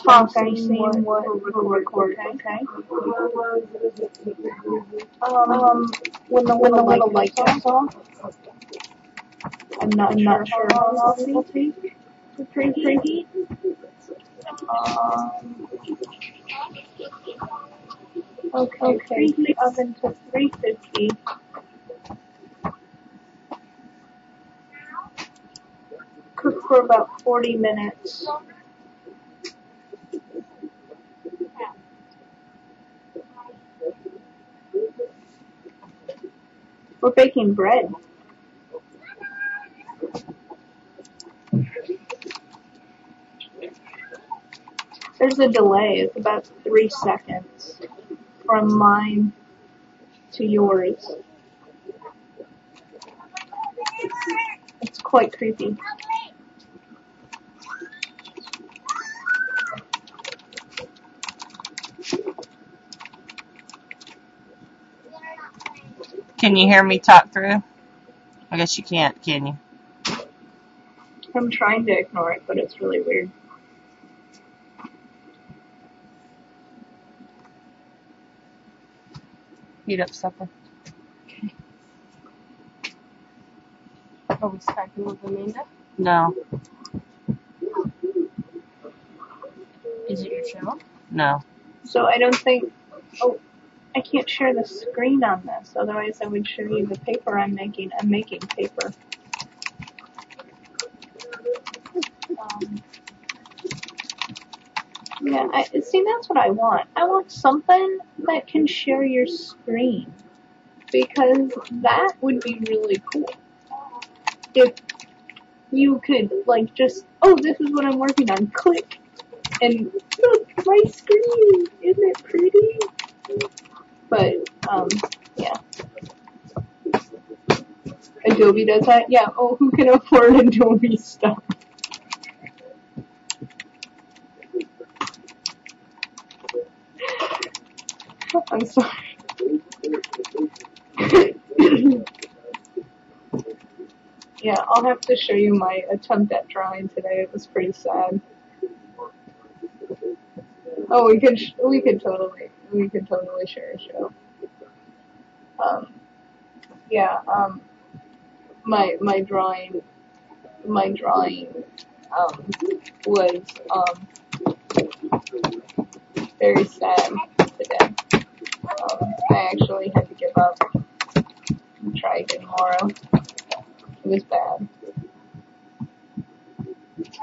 Talk and see what we're recording, okay? When the little light goes off, I'm not sure how long it will take to preheat. Okay, preheat oven to 350. Cook for about 40 minutes. We're baking bread. There's a delay. It's about 3 seconds from mine to yours. It's quite creepy. Can you hear me talk through? I guess you can't, can you? I'm trying to ignore it, but it's really weird. Heat up supper. Okay. Are we Skyping with Amanda? No. Is it your show? No. So I don't think... Oh, I can't share the screen on this. Otherwise I would show you the paper I'm making. I'm making paper. Yeah, see, that's what I want. I want something that can share your screen. Because that would be really cool. If you could, like, just, oh, this is what I'm working on. Click. And look, my screen. Isn't it pretty? But, yeah. Adobe does that? Yeah, oh, who can afford Adobe stuff? I'm sorry. Yeah, I'll have to show you my attempt at drawing today. It was pretty sad. Oh, we could totally share a show. Yeah, my drawing, was, very sad today. I actually had to give up and try again tomorrow. It was bad.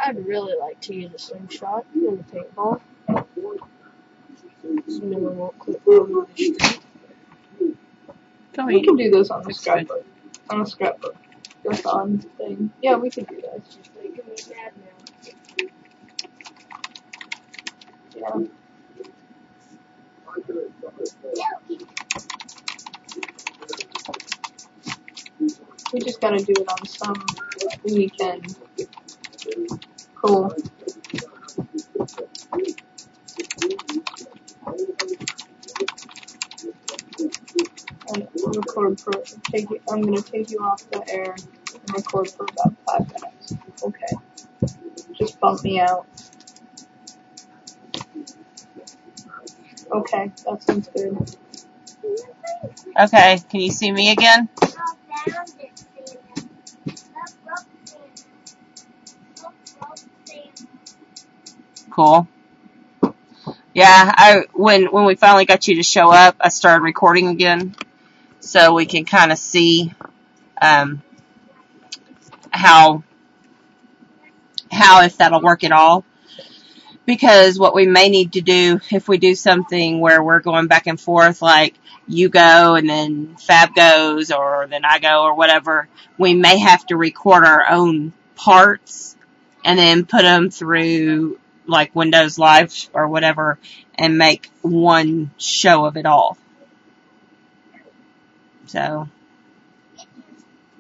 I'd really like to use a slingshot in the paintball. So no one won't clip on the street. We can do this on the scrapbook. On a scrapbook. This on thing. Yeah, we can do that. It's just making me mad now. Yeah. We just gotta do it on some weekend. Cool. And record for, I'm gonna take you off the air and record for about 5 minutes. Okay. Just bump me out. Okay, that sounds good. Okay, can you see me again? Cool. Yeah, when we finally got you to show up, I started recording again, so we can kind of see how if that'll work at all. Because what we may need to do, if we do something where we're going back and forth, like you go and then Fab goes, or then I go, or whatever, we may have to record our own parts and then put them through like Windows Live or whatever and make one show of it all. So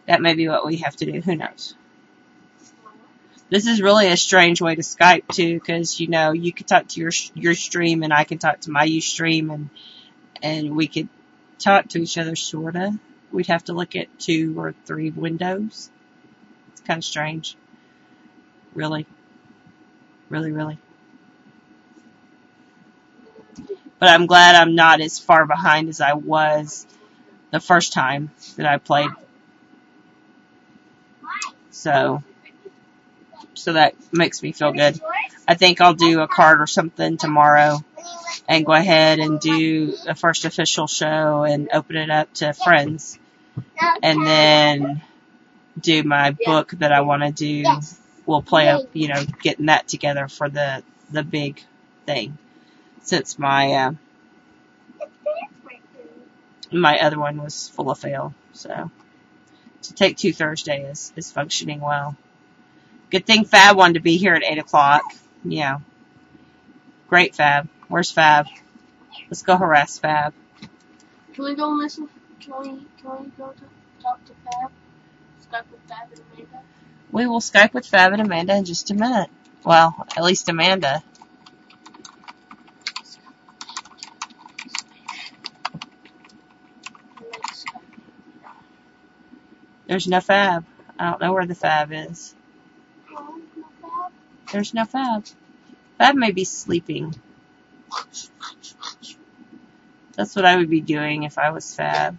that may be what we have to do. Who knows? This is really a strange way to Skype too, because you know you could talk to your stream and I can talk to my Ustream and we could talk to each other sorta. We'd have to look at 2 or 3 windows. It's kind of strange. Really. Really. But I'm glad I'm not as far behind as I was the first time that I played. So that makes me feel good. I think I'll do a card or something tomorrow and go ahead and do the first official show and open it up to friends. And then do my book that I want to do. We'll play up, you know, getting that together for the big thing. Since my other one was full of fail. So to take 2 Thursday is functioning well. Good thing Fab wanted to be here at 8 o'clock. Yeah. Great, Fab. Where's Fab? Let's go harass Fab. Can we go listen? Can we go talk to Fab? Skype with Fab and Amanda? We will Skype with Fab and Amanda in just a minute. Well, at least Amanda. There's no Fab. I don't know where the Fab is. There's no Fab. Fab may be sleeping. That's what I would be doing if I was Fab.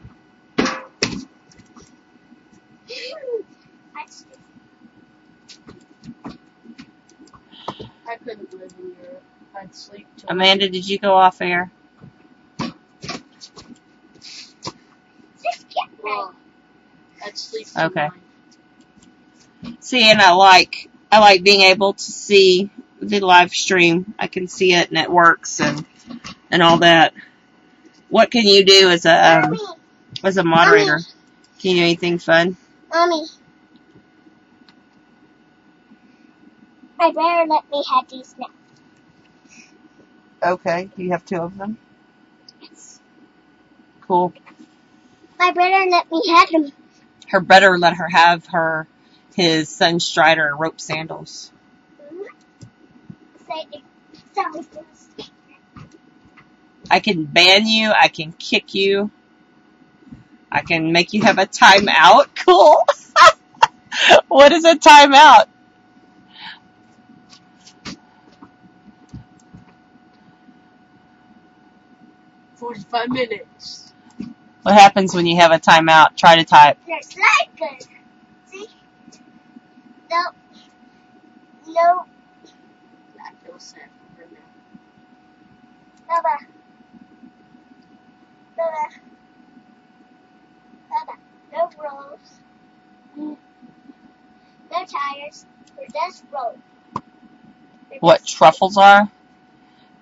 I couldn't live in Europe. I'd sleep too. Amanda, did you go off air? Well, I'd sleep too. Okay. See, and I like being able to see the live stream. I can see it and it works and all that. What can you do as a moderator? Mommy. Can you do anything fun? Mommy. My brother let me have these now. Okay, you have 2 of them. Yes. Cool. My brother let me have them. Her brother let her have his Sunstrider rope sandals. I can ban you. I can kick you. I can make you have a timeout. Cool. What is a timeout? "45 minutes. What happens when you have a timeout? Try to type. There's like it. See? No. I feel sad for her now. Baba. No rolls. No tires. We're just rolling. What truffles are?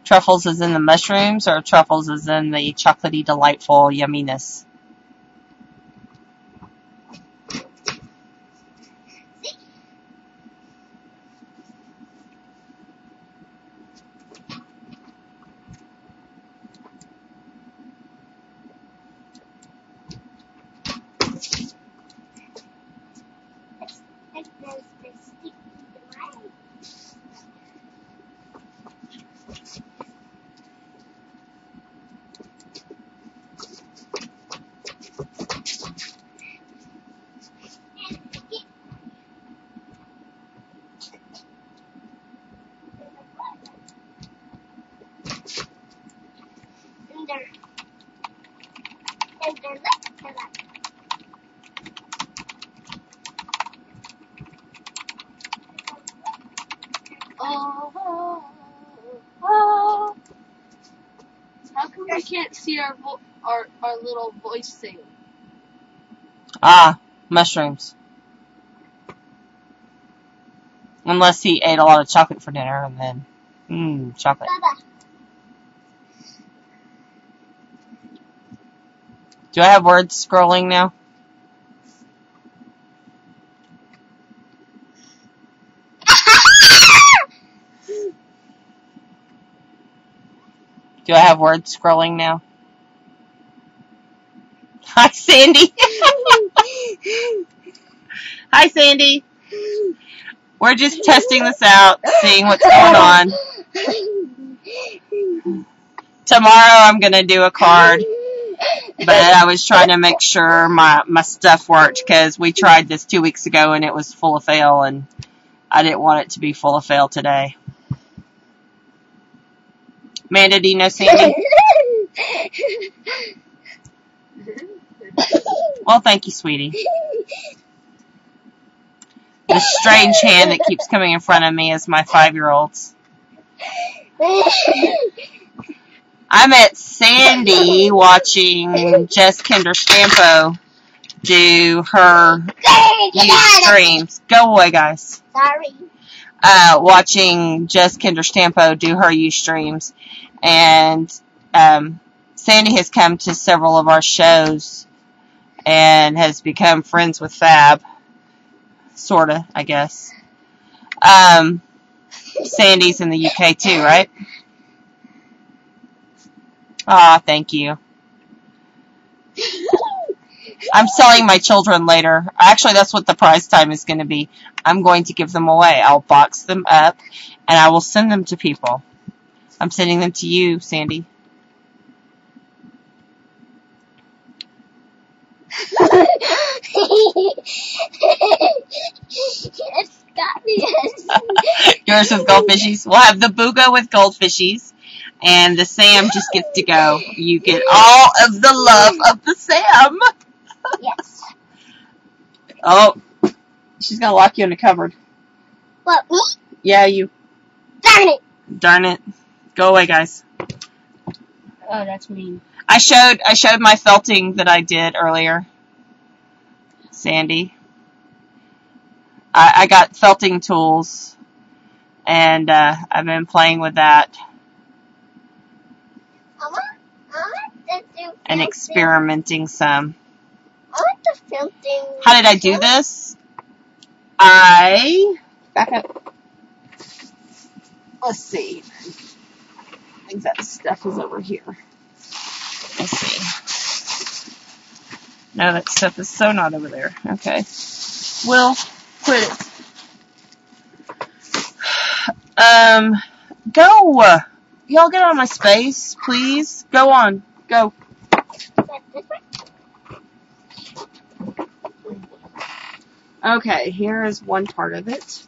Truffles is in the mushrooms, or truffles is in the chocolatey, delightful yumminess? How come we can't see our little voice thing? Ah, mushrooms. Unless he ate a lot of chocolate for dinner and then, chocolate. Baba. Do I have words scrolling now? Do I have word scrolling now? Hi, Sandy. Hi, Sandy. We're just testing this out, seeing what's going on. Tomorrow I'm going to do a card, but I was trying to make sure my stuff worked because we tried this 2 weeks ago and it was full of fail, and I didn't want it to be full of fail today. Amanda, do you know Sandy? Well, thank you, sweetie. The strange hand that keeps coming in front of me is my 5-year-old's. I met Sandy watching Jess Kinder Stampo do her streams. Go away, guys. Sorry. Watching Jess Kinder Stampo do her streams. And Sandy has come to several of our shows and has become friends with Fab. Sorta, I guess. Sandy's in the UK too, right? Aw, thank you. I'm selling my children later. Actually, that's what the prize time is going to be. I'm going to give them away. I'll box them up, and I will send them to people. I'm sending them to you, Sandy. It's got me. Yours with goldfishies. We'll have the Booga with goldfishies, and the Sam just gets to go. You get all of the love of the Sam. Yes. Oh, she's going to lock you in the cupboard. What, me? Yeah, you. Darn it. Darn it. Go away, guys. Oh, that's mean. I showed my felting that I did earlier. Sandy. I got felting tools, and I've been playing with that and experimenting some. I want the felting. How did I do this? Back up. Let's see. I think that stuff is over here. Let's see. No, that stuff is so not over there. Okay. Well, quit it. Go. Y'all get on my space, please. Go on. Go. Okay, here is one part of it.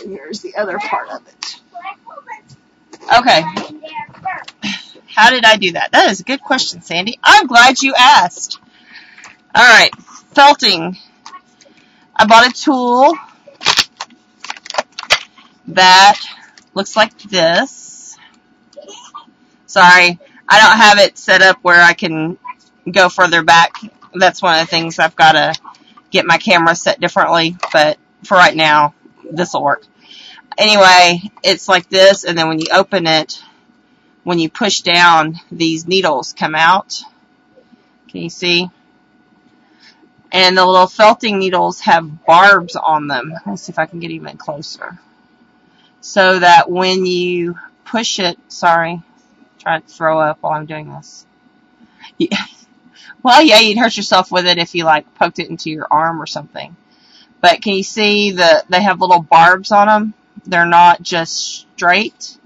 And here's the other part of it. Okay. How did I do that? That is a good question, Sandy. I'm glad you asked. Alright, felting. I bought a tool that looks like this. Sorry, I don't have it set up where I can go further back. That's one of the things I've got to get my camera set differently, but for right now, this will work. Anyway, it's like this, and then when you open it, when you push down, these needles come out. Can you see? And the little felting needles have barbs on them. Let's see if I can get even closer. So that when you push it, sorry, trying to throw up while I'm doing this. Yeah. Well, yeah, you'd hurt yourself with it if you like poked it into your arm or something. But can you see that they have little barbs on them? They're not just straight.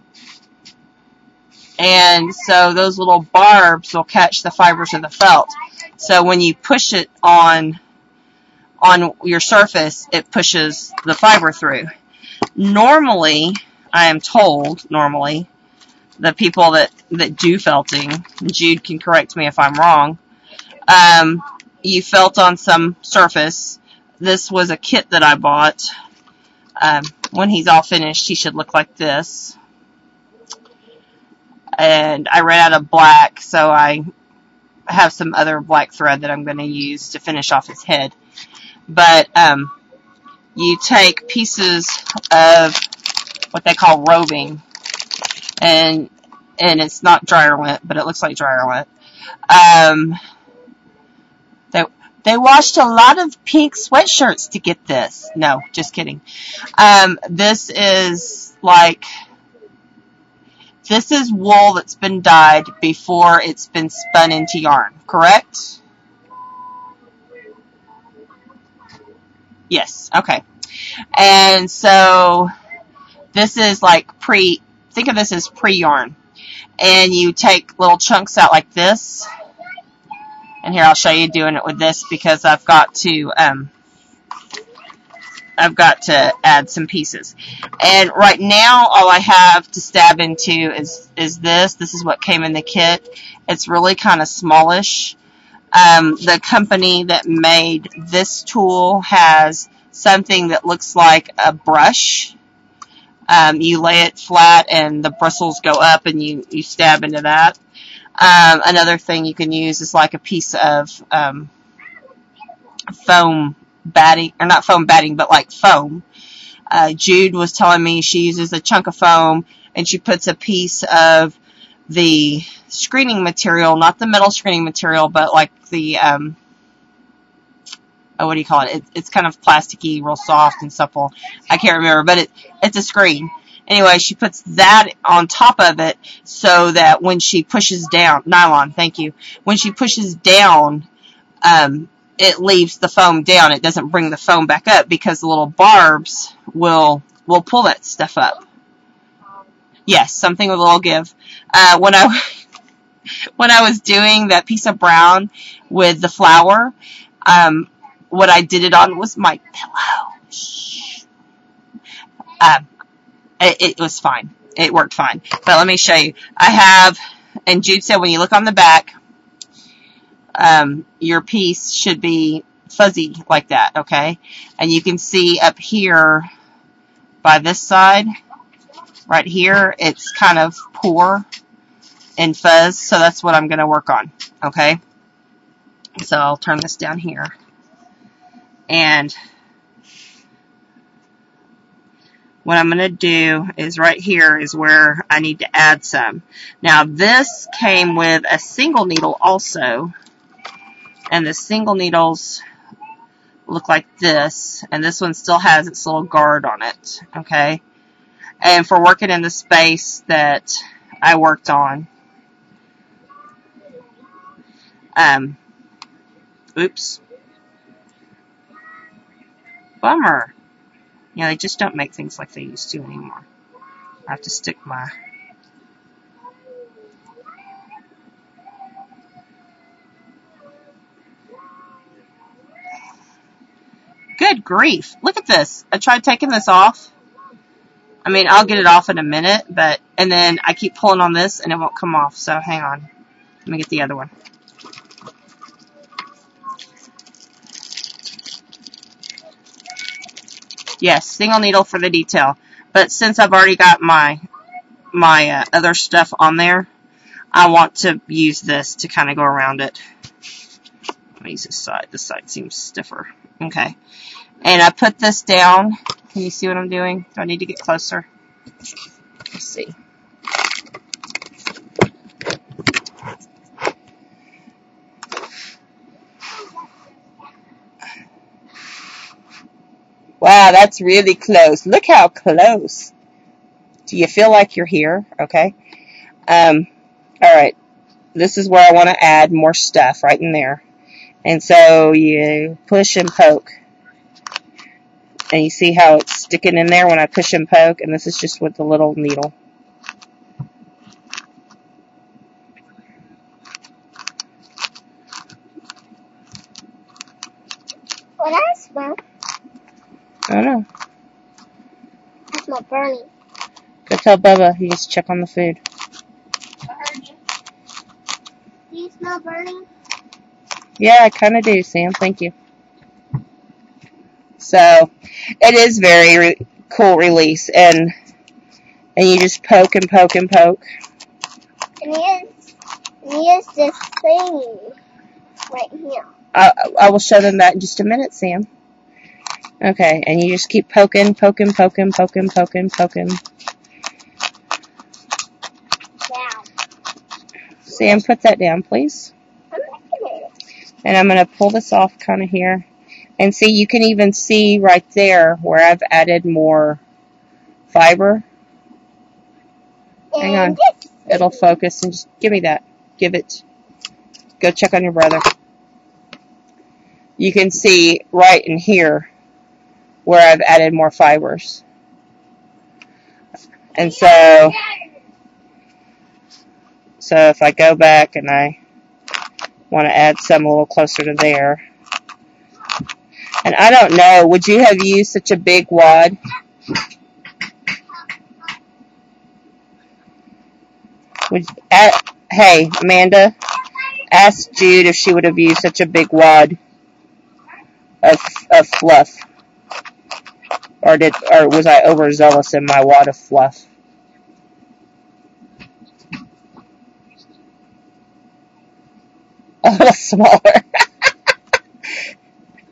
And so those little barbs will catch the fibers of the felt. So when you push it on your surface, it pushes the fiber through. Normally, I am told, the people that do felting, Jude can correct me if I'm wrong, you felt on some surface. This was a kit that I bought. When he's all finished, he should look like this. And I ran out of black, so I have some other black thread that I'm going to use to finish off his head. But you take pieces of what they call roving, and it's not dryer lint, but it looks like dryer lint. They washed a lot of pink sweatshirts to get this. No, just kidding. This is like this is wool that's been dyed before it's been spun into yarn, correct? Yes, okay. And so this is like think of this as pre-yarn. And you take little chunks out like this. And here, I'll show you doing it with this because I've got to add some pieces. And right now, all I have to stab into is this. This is what came in the kit. It's really kind of smallish. The company that made this tool has something that looks like a brush. You lay it flat and the bristles go up and you stab into that. Another thing you can use is like a piece of foam batting, or not foam batting, but like foam. Jude was telling me she uses a chunk of foam and she puts a piece of the screening material, not the metal screening material, but like the, what do you call it? It's kind of plasticky, real soft and supple. I can't remember, but it's a screen. Anyway, she puts that on top of it so that when she pushes down, nylon, thank you. When she pushes down, it leaves the foam down. It doesn't bring the foam back up because the little barbs will pull that stuff up. Yes, something with a little give. When I was doing that piece of brown with the flower, what I did it on was my pillow. Shh. It was fine. It worked fine. But let me show you. I have, and Jude said when you look on the back, your piece should be fuzzy like that, okay? And you can see up here by this side, right here, it's kind of poor in fuzz, so that's what I'm going to work on, okay? So I'll turn this down here. And what I'm going to do is right here is where I need to add some. Now this came with a single needle also. And the single needles look like this. And this one still has its little guard on it. Okay. And for working in the space that I worked on. Oops. Bummer. Yeah, they just don't make things like they used to anymore. I have to stick my... Good grief. Look at this. I tried taking this off. I mean, I'll get it off in a minute, but... And then I keep pulling on this and it won't come off, so hang on. Let me get the other one. Yes, single needle for the detail. But since I've already got my other stuff on there, I want to use this to kind of go around it. Let me use this side. This side seems stiffer. Okay. And I put this down. Can you see what I'm doing? Do I need to get closer? Let's see. Wow, that's really close. Look how close. Do you feel like you're here? Okay. Alright. This is where I want to add more stuff right in there. And so you push and poke. And you see how it's sticking in there when I push and poke. And this is just with the little needle. What I smell? I don't know. I smell burning. Go tell Bubba he needs to check on the food. I heard you. Do you smell burning? Yeah, I kind of do, Sam. Thank you. So, it is very cool release. And you just poke and poke and poke. And here's this thing right here. I will show them that in just a minute, Sam. Okay, and you just keep poking, poking, poking, poking, poking, poking. Down. Sam, put that down, please. I'm making it. And I'm going to pull this off kind of here. And see, you can even see right there where I've added more fiber. And Hang on. It'll focus and just give me that. Give it. Go check on your brother. You can see right in here where I've added more fibers. And so if I go back and I want to add some a little closer to there. And I don't know, would you have used such a big wad? Hey, Amanda, ask Jude if she would have used such a big wad of fluff. Or was I overzealous in my wad of fluff? A little smaller.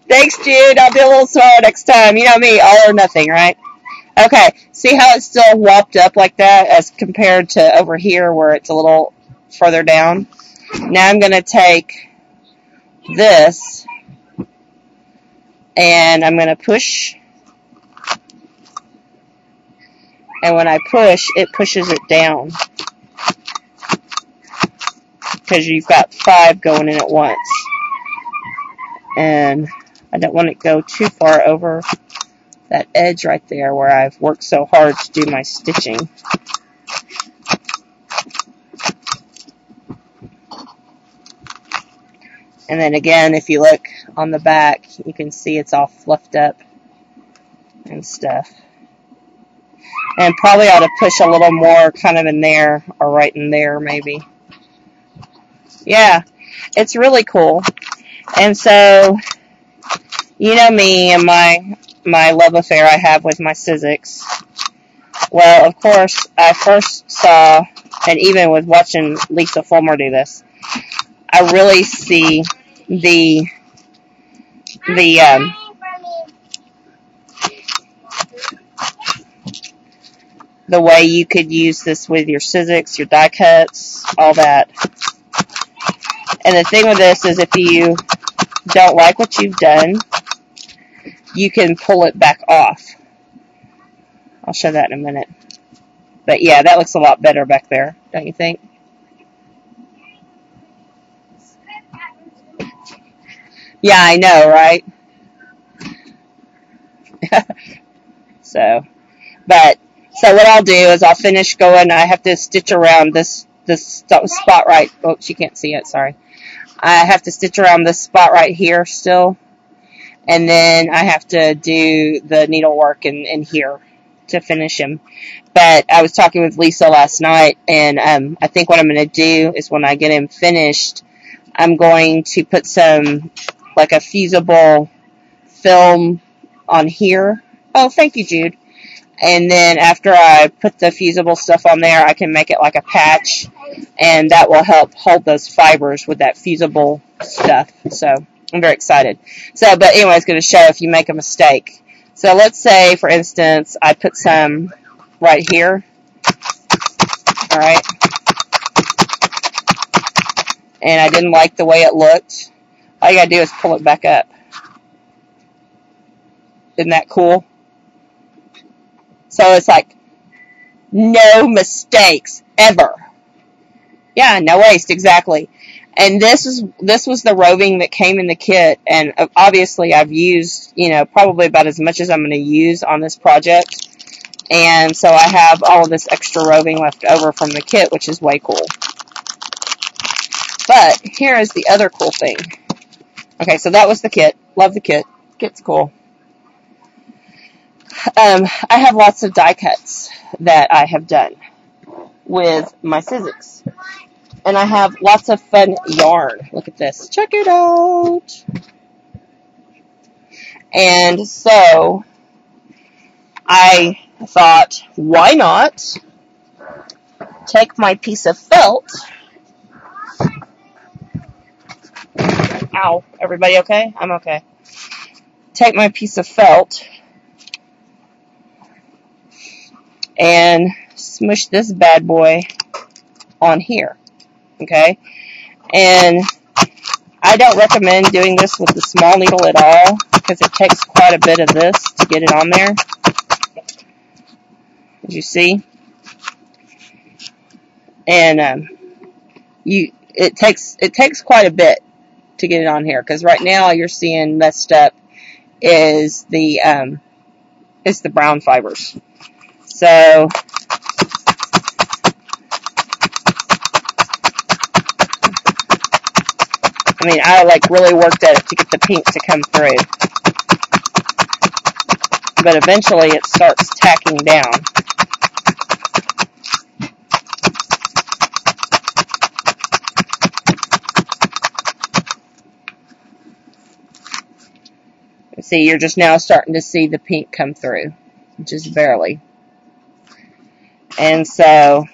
Thanks, Jude. I'll be a little smaller next time. You know me, all or nothing, right? Okay, see how it's still whopped up like that as compared to over here where it's a little further down? Now I'm going to take this and I'm going to push. And when I push, it pushes it down. Because you've got 5 going in at once. And I don't want it to go too far over that edge right there where I've worked so hard to do my stitching. And then again, if you look on the back, you can see it's all fluffed up and stuff. And probably ought to push a little more kind of in there or right in there maybe. Yeah, it's really cool. And so, you know me and my love affair I have with my Sizzix. Well, of course, I first saw, and even with watching Lisa Fulmer do this, I really see the way you could use this with your Sizzix, your die cuts, all that. And the thing with this is if you don't like what you've done, you can pull it back off. I'll show that in a minute. But yeah, that looks a lot better back there, don't you think? Yeah, I know, right? So what I'll do is I'll finish going. I have to stitch around this spot right. Oh, she can't see it. Sorry. I have to stitch around this spot right here still, and then I have to do the needlework in here to finish him. But I was talking with Lisa last night, and I think what I'm going to do is when I get him finished, I'm going to put some like a fusible film on here. Oh, thank you, Jude. And then after I put the fusible stuff on there, I can make it like a patch, and that will help hold those fibers with that fusible stuff. So I'm very excited. So, but anyway, I was going to show if you make a mistake. So let's say, for instance, I put some right here. All right. And I didn't like the way it looked. All you got to do is pull it back up. Isn't that cool? So it's like, no mistakes, ever. Yeah, no waste, exactly. And this was the roving that came in the kit, and obviously I've used, probably about as much as I'm going to use on this project. And so I have all of this extra roving left over from the kit, which is way cool. But here is the other cool thing. Okay, so that was the kit. Love the kit. Kit's cool. I have lots of die cuts that I have done with my Sizzix. And I have lots of fun yarn. Look at this. Check it out. And so I thought, why not take my piece of felt. Ow. Everybody okay? I'm okay. Take my piece of felt and smush this bad boy on here, okay? And I don't recommend doing this with the small needle at all because it takes quite a bit of this to get it on there. As you see. And it takes quite a bit to get it on here, because right now all you're seeing messed up is the brown fibers. So I mean, I like really worked at it to get the pink to come through, but eventually it starts tacking down. See, you're just now starting to see the pink come through, just barely. And so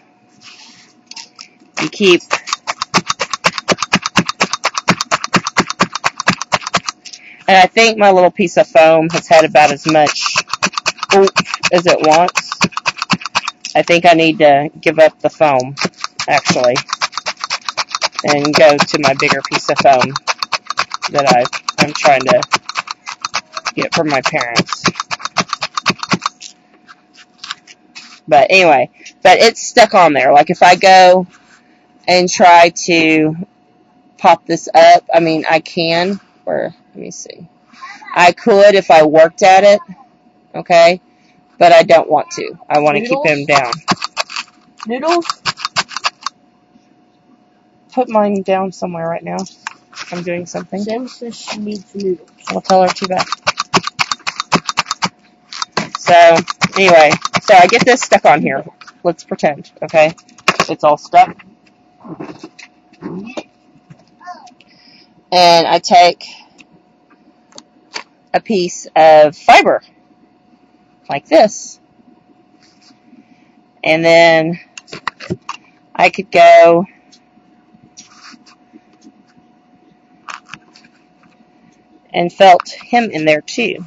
you keep, and I think my little piece of foam has had about as much oomph as it wants. I think I need to give up the foam, actually, and go to my bigger piece of foam that I'm trying to get from my parents. But anyway, but it's stuck on there. Like if I go and try to pop this up, I mean, I can, or let me see. I could if I worked at it, okay? But I don't want to. I want to keep him down. Noodles? Put mine down somewhere right now. I'm doing something. Sam says she needs noodles. I'll tell her too bad. So, anyway, so I get this stuck on here. Let's pretend, okay? It's all stuck. And I take a piece of fiber, like this. And then I could go and felt him in there too.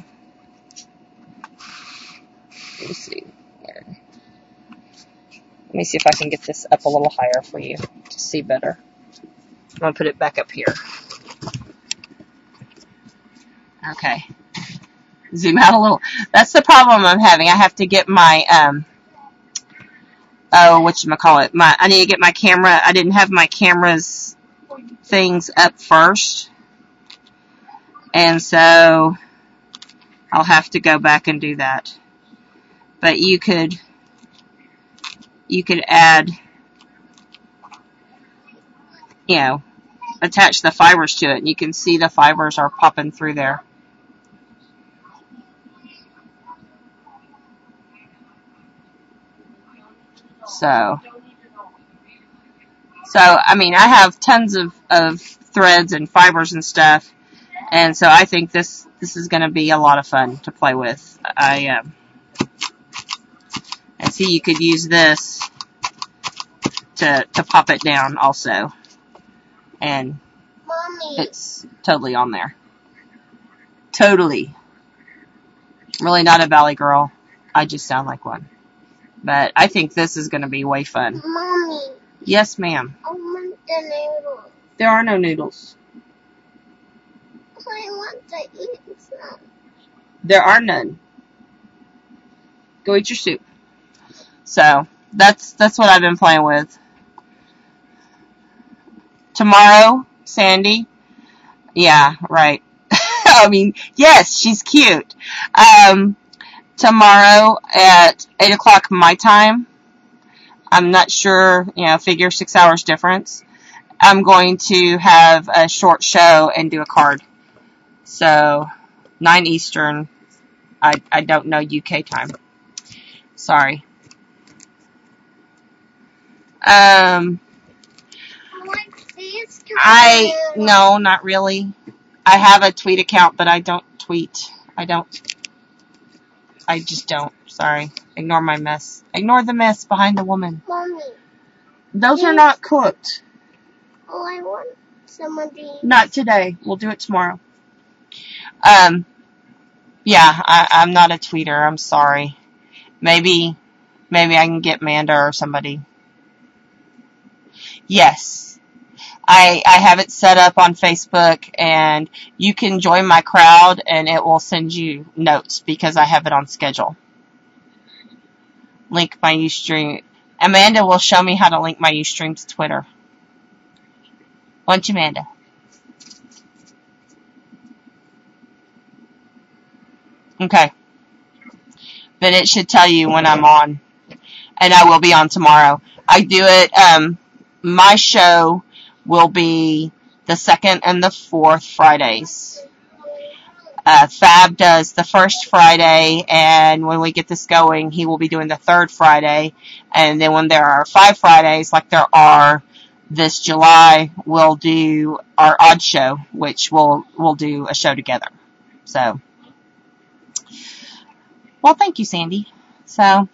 Let me see here. Let me see if I can get this up a little higher for you to see better. I'm going to put it back up here. Okay. Zoom out a little. That's the problem I'm having. I have to get my, whatchamacallit, I need to get my camera. I didn't have my camera's things up first. And so I'll have to go back and do that. But you could add, attach the fibers to it, and you can see the fibers are popping through there. So I mean, I have tons of threads and fibers and stuff, and so I think this is going to be a lot of fun to play with. And see, you could use this to pop it down also, and Mommy. It's totally on there. Totally. Really not a valley girl. I just sound like one. But I think this is going to be way fun. Mommy. Yes, ma'am. I want the noodles. There are no noodles. I want to eat some. There are none. Go eat your soup. So, that's what I've been playing with. Tomorrow, Sandy. Yeah, right. I mean, yes, she's cute. Tomorrow at 8 o'clock my time, I'm not sure, figure 6 hours difference, I'm going to have a short show and do a card. So, 9 Eastern, I don't know UK time. Sorry. No, not really. I have a tweet account, but I don't tweet. I just don't. Sorry. Ignore my mess. Ignore the mess behind the woman. Mommy. Those are not cooked. Oh, I want some of these. Not today. We'll do it tomorrow. Yeah, I'm not a tweeter. I'm sorry. Maybe I can get Manda or somebody. Yes. I have it set up on Facebook, and you can join my crowd, and it will send you notes because I have it on schedule. Link my Ustream. Amanda will show me how to link my Ustream to Twitter. Won't you, Amanda? Okay. Then it should tell you when I'm on. And I will be on tomorrow. I do it, my show will be the 2nd and the 4th Fridays. Fab does the first Friday, and when we get this going, he will be doing the 3rd Friday. And then when there are 5 Fridays, like there are this July, we'll do our odd show, which we'll do a show together. So, well, thank you, Sandy. So,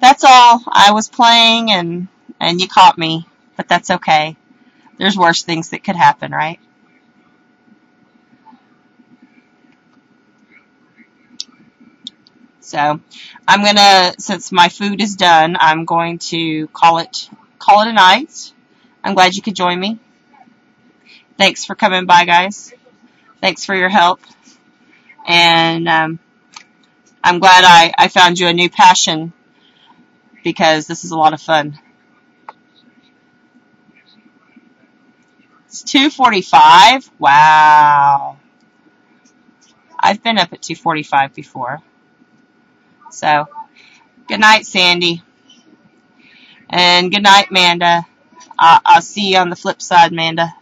that's all. I was playing, and you caught me, but that's okay. There's worse things that could happen, right? So, I'm gonna, since my food is done, I'm going to call it a night. I'm glad you could join me. Thanks for coming by, guys. Thanks for your help. And I'm glad I found you a new passion, because this is a lot of fun. It's 2:45. Wow. I've been up at 2:45 before. So, good night, Sandy. And good night, Amanda. I'll see you on the flip side, Amanda.